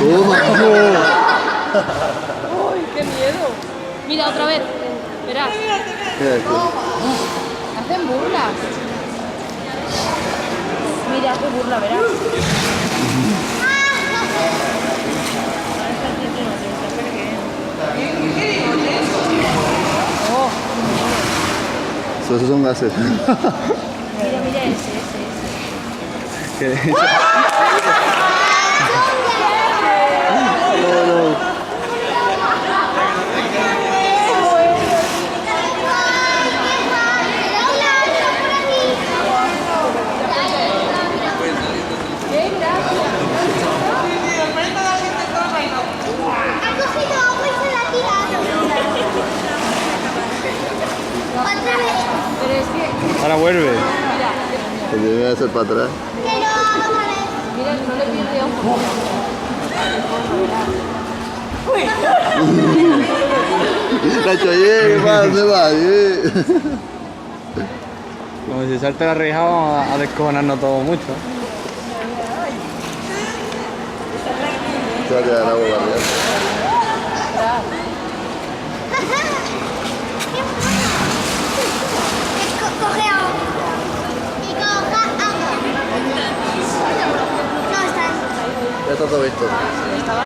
¡Toma! ¡Uy, qué miedo! Mira, otra vez. Verás. Mira esto. Hacen burlas. Mira, hace burla, verás. Oh, Esos son gases. mira, mira ese. ¿Qué? No, no. Pero es que, Ahora vuelve. mira, Que tiene que hacer para atrás. mira, no le pierde ojo. La he hecho, ¿qué pasa? ¿Dónde va? Como si salte la reja vamos a descojonarnos todo mucho. Se va a tirar agua para Coge agua. Y coja agua. No, está. Ya está todo visto.